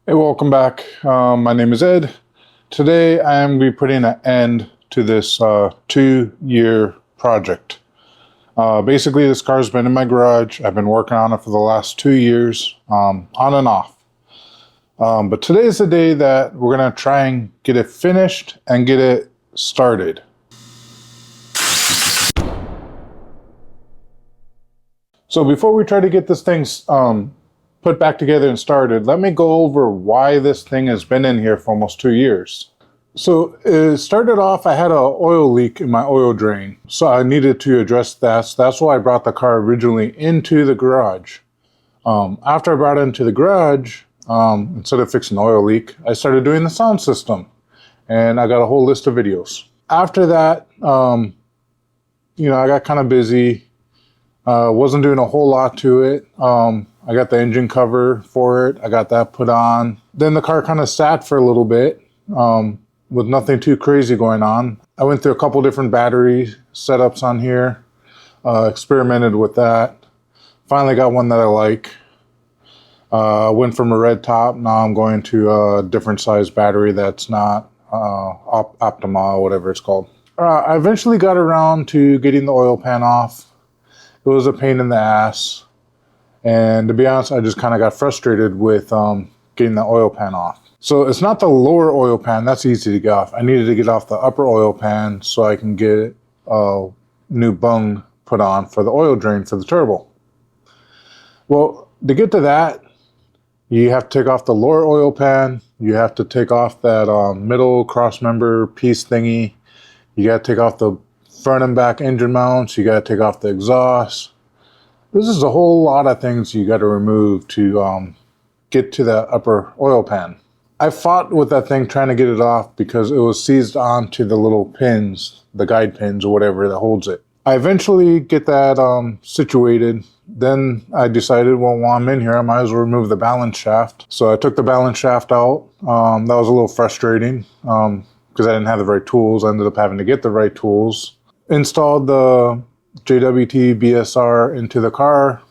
Hey, welcome back. My name is Ed. Today I am going to be putting an end to this 2-year project. Basically, this car's been in my garage. I've been working on it for the last 2 years, on and off. But today is the day that we're going to try and get it finished and get it started. So before we try to get this thing put back together and started, let me go over why this thing has been in here for almost 2 years. So it started off, I had an oil leak in my oil drain, so I needed to address that. So that's why I brought the car originally into the garage. After I brought it into the garage, instead of fixing the oil leak, I started doing the sound system, and I got a whole list of videos. After that, I got kind of busy. Wasn't doing a whole lot to it. I got the engine cover for it. I got that put on. Then the car kind of sat for a little bit with nothing too crazy going on. I went through a couple different battery setups on here, experimented with that. Finally got one that I like. Went from a red top. Now I'm going to a different size battery that's not Optima or whatever it's called. I eventually got around to getting the oil pan off. It was a pain in the ass. And to be honest, I just kind of got frustrated with getting the oil pan off. So it's not the lower oil pan, that's easy to get off. I needed to get off the upper oil pan so I can get a new bung put on for the oil drain for the turbo. Well, to get to that, you have to take off the lower oil pan. You have to take off that middle cross member piece thingy. You got to take off the front and back engine mounts. You got to take off the exhaust. This is a whole lot of things you got to remove to get to the upper oil pan. I fought with that thing trying to get it off because it was seized onto the little pins, the guide pins or whatever that holds it. I eventually get that situated. Then I decided, well, while I'm in here, I might as well remove the balance shaft. So I took the balance shaft out. That was a little frustrating because I didn't have the right tools. I ended up having to get the right tools. Installed the JWT BSR into the car,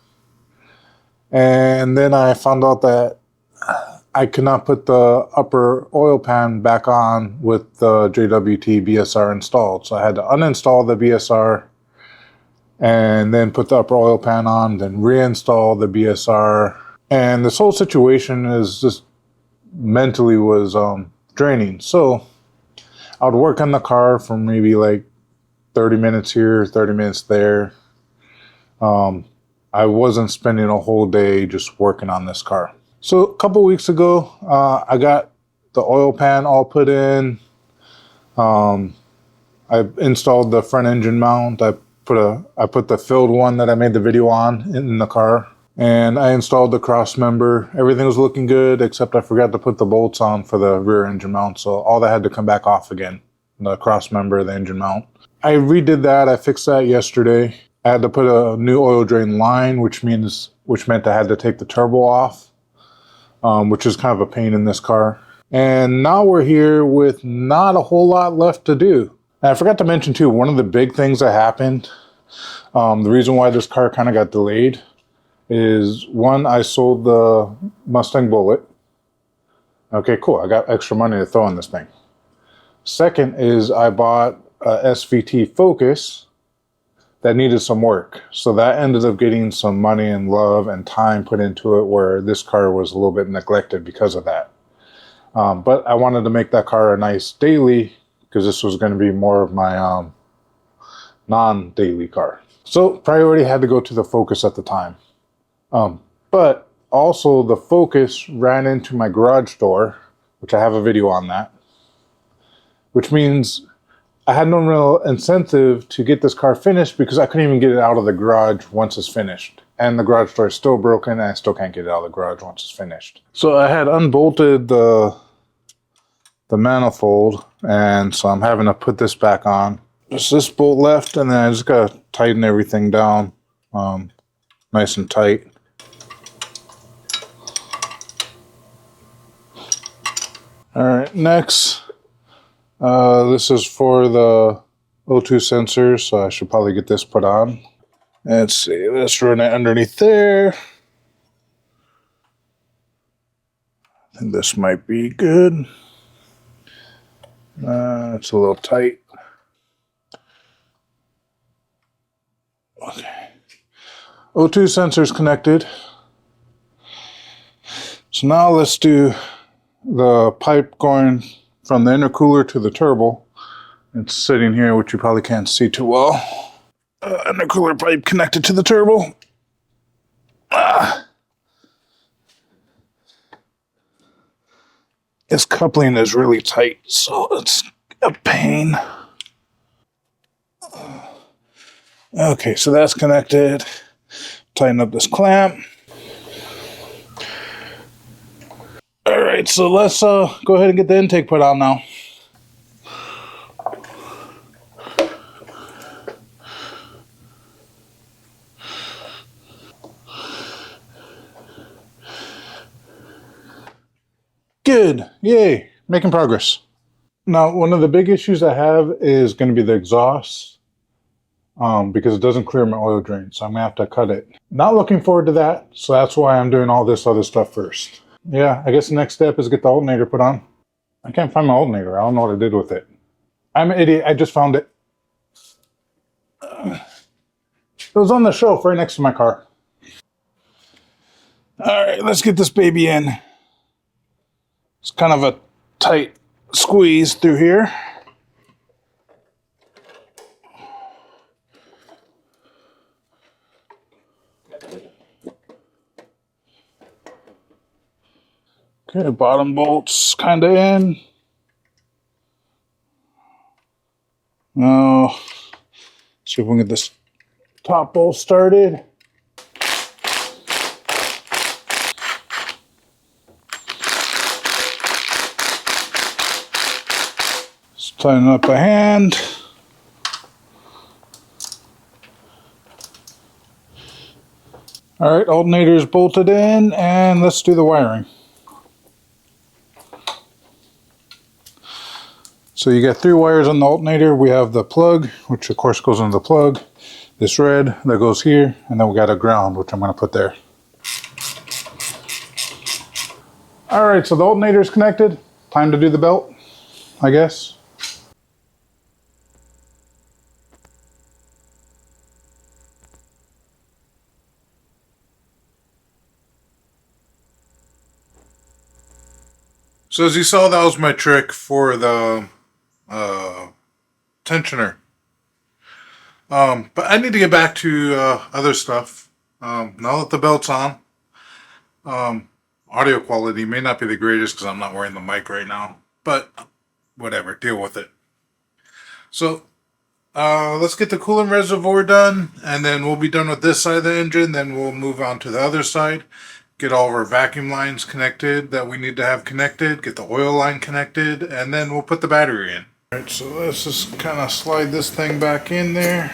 and then I found out that I could not put the upper oil pan back on with the JWT BSR installed. So I had to uninstall the BSR and then put the upper oil pan on, then reinstall the BSR. And this whole situation is just mentally was draining. So I would work on the car for maybe like 30 minutes here, 30 minutes there. I wasn't spending a whole day just working on this car. So a couple weeks ago, I got the oil pan all put in. I installed the front engine mount. I put the filled one that I made the video on in the car. And I installed the cross member. Everything was looking good, except I forgot to put the bolts on for the rear engine mount. So all that had to come back off again, the cross member, the engine mount. I redid that. I fixed that yesterday. I had to put a new oil drain line, which meant I had to take the turbo off, which is kind of a pain in this car. And now we're here with not a whole lot left to do. And I forgot to mention too, one of the big things that happened, the reason why this car kind of got delayed is, one, I sold the Mustang Bullet. Okay, cool. I got extra money to throw in this thing. Second is I bought a SVT Focus that needed some work. So that ended up getting some money and love and time put into it, where this car was a little bit neglected because of that. But I wanted to make that car a nice daily because this was going to be more of my non-daily car. So priority had to go to the Focus at the time. But also the Focus ran into my garage door, which I have a video on that, which means I had no real incentive to get this car finished because I couldn't even get it out of the garage once it's finished. And the garage door is still broken and I still can't get it out of the garage once it's finished. So I had unbolted the manifold, and so I'm having to put this back on. Just this bolt left, and then I just gotta tighten everything down nice and tight. Alright, next. This is for the O2 sensor, so I should probably get this put on. Let's see, let's run it underneath there. I And this might be good. It's a little tight. Okay. O2 sensor's connected. So now let's do the pipe going from the intercooler to the turbo. It's sitting here, which you probably can't see too well. Intercooler pipe connected to the turbo. This coupling is really tight, so it's a pain. Okay, so that's connected. Tighten up this clamp. All right, so let's go ahead and get the intake put on now. Good, yay, making progress. Now, one of the big issues I have is going to be the exhaust because it doesn't clear my oil drain, so I'm going to have to cut it. Not looking forward to that, so that's why I'm doing all this other stuff first. Yeah, I guess the next step is get the alternator put on. I can't find my alternator. I don't know what I did with it. I'm an idiot. I just found it. It was on the shelf right next to my car. All right, let's get this baby in. It's kind of a tight squeeze through here. Okay, bottom bolt's kind of in. Now, see if we can get this top bolt started. Let's tighten up a hand. All right, alternator is bolted in, and let's do the wiring. So you got 3 wires on the alternator. We have the plug, which of course goes into the plug. This red that goes here, and then we got a ground, which I'm going to put there. All right, so the alternator is connected. Time to do the belt, I guess. So as you saw, that was my trick for the tensioner. But I need to get back to other stuff. Now that the belt's on, audio quality may not be the greatest because I'm not wearing the mic right now, but whatever, deal with it. So let's get the coolant reservoir done, and then we'll be done with this side of the engine. Then we'll move on to the other side, get all of our vacuum lines connected that we need to have connected, get the oil line connected, and then we'll put the battery in. All right, so let's just kind of slide this thing back in there.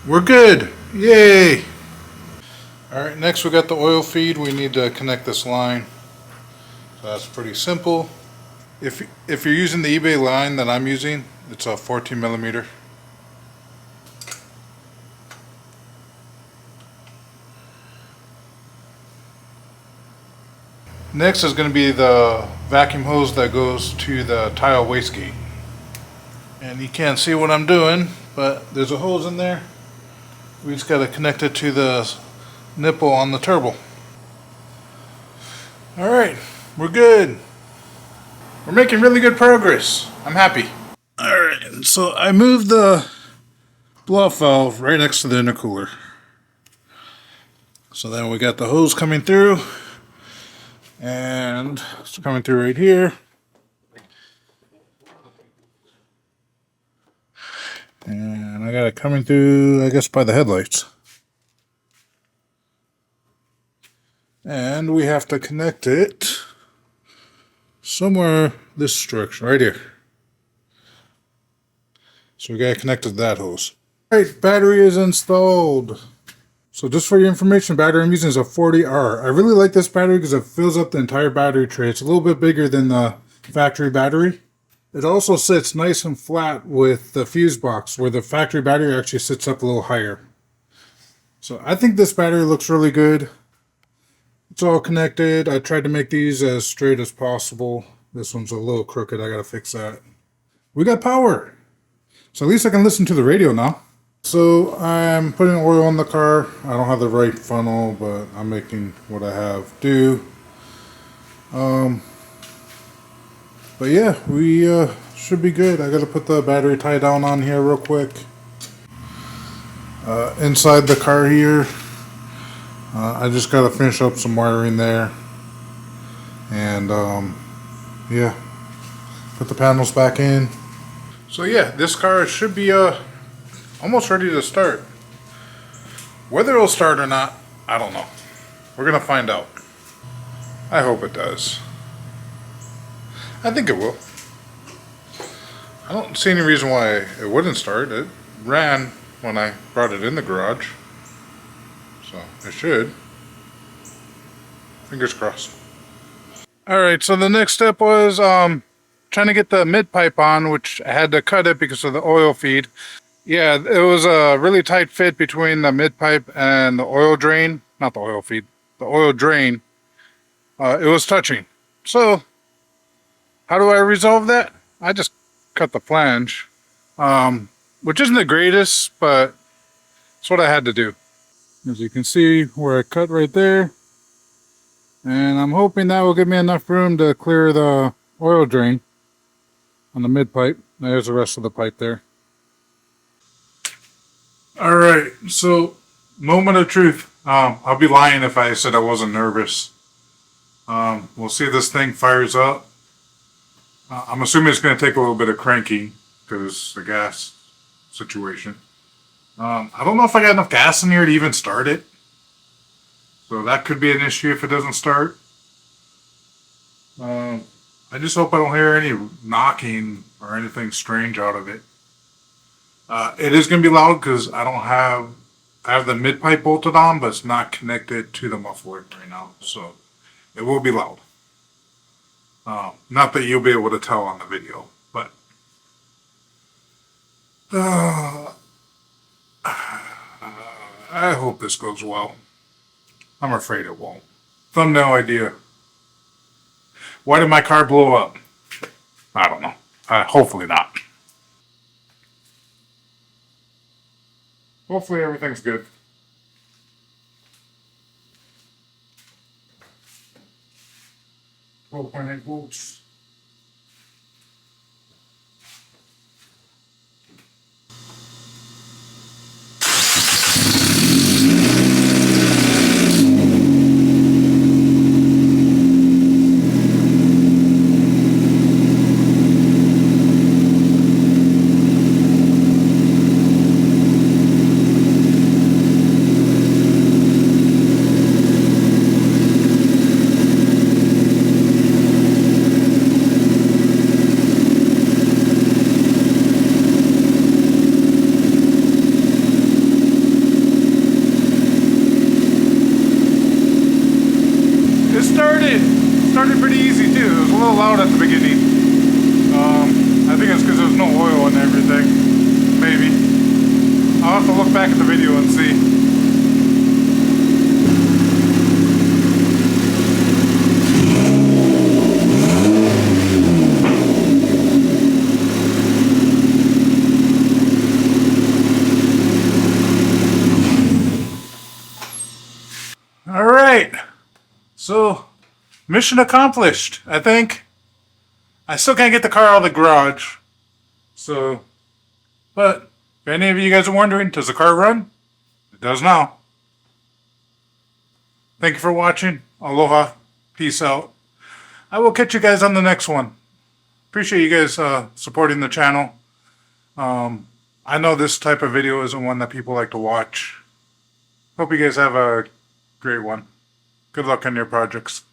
We're good. Yay! Alright, next we got the oil feed. We need to connect this line. So that's pretty simple. If you're using the eBay line that I'm using, it's a 14 millimeter. Next is going to be the vacuum hose that goes to the tile wastegate. And you can't see what I'm doing, but there's a hose in there. We just got to connect it to the nipple on the turbo. Alright, we're good. We're making really good progress. I'm happy. Alright, so I moved the blow-off valve right next to the intercooler. So then we got the hose coming through, and it's coming through right here. And I got it coming through, I guess, by the headlights. And we have to connect it somewhere this direction, right here. So we got to connect to that hose. Alright, battery is installed. So just for your information, battery I'm using is a 40R. I really like this battery because it fills up the entire battery tray. It's a little bit bigger than the factory battery. It also sits nice and flat with the fuse box, where the factory battery actually sits up a little higher. So I think this battery looks really good. It's all connected. I tried to make these as straight as possible. This one's a little crooked. I gotta fix that. We got power. So at least I can listen to the radio now. So I'm putting oil in the car. I don't have the right funnel, but I'm making what I have do. But yeah, we should be good. I gotta put the battery tie down on here real quick. Inside the car here, I just gotta finish up some wiring there. And yeah, put the panels back in. So yeah, this car should be almost ready to start. Whether it'll start or not, I don't know. We're gonna find out. I hope it does. I think it will. I don't see any reason why it wouldn't start. It ran when I brought it in the garage. So it should. Fingers crossed. Alright, so the next step was trying to get the mid pipe on, which I had to cut it because of the oil feed. Yeah, it was a really tight fit between the mid pipe and the oil drain. Not the oil feed, the oil drain. It was touching. So, how do I resolve that? I just cut the flange, which isn't the greatest, but it's what I had to do. As you can see where I cut right there. And I'm hoping that will give me enough room to clear the oil drain on the mid pipe. There's the rest of the pipe there. Alright, so moment of truth. I'll be lying if I said I wasn't nervous. We'll see if this thing fires up. I'm assuming it's going to take a little bit of cranking because the gas situation. I don't know if I got enough gas in here to even start it. So that could be an issue if it doesn't start. I just hope I don't hear any knocking or anything strange out of it. It is going to be loud because I have the mid pipe bolted on, but it's not connected to the muffler right now. So it will be loud. Not that you'll be able to tell on the video, but I hope this goes well. I'm afraid it won't. Thumbnail idea. Why did my car blow up? I don't know. Hopefully not. Hopefully everything's good. 12.8 volts. Started pretty easy too. It was a little loud at the beginning. I think it's because there's no oil and everything. Maybe. I'll have to look back at the video and see. All right. So, mission accomplished, I think. I still can't get the car out of the garage. So, but if any of you guys are wondering, does the car run? It does now. Thank you for watching. Aloha. Peace out. I will catch you guys on the next one. Appreciate you guys supporting the channel. I know this type of video isn't one that people like to watch. Hope you guys have a great one. Good luck on your projects.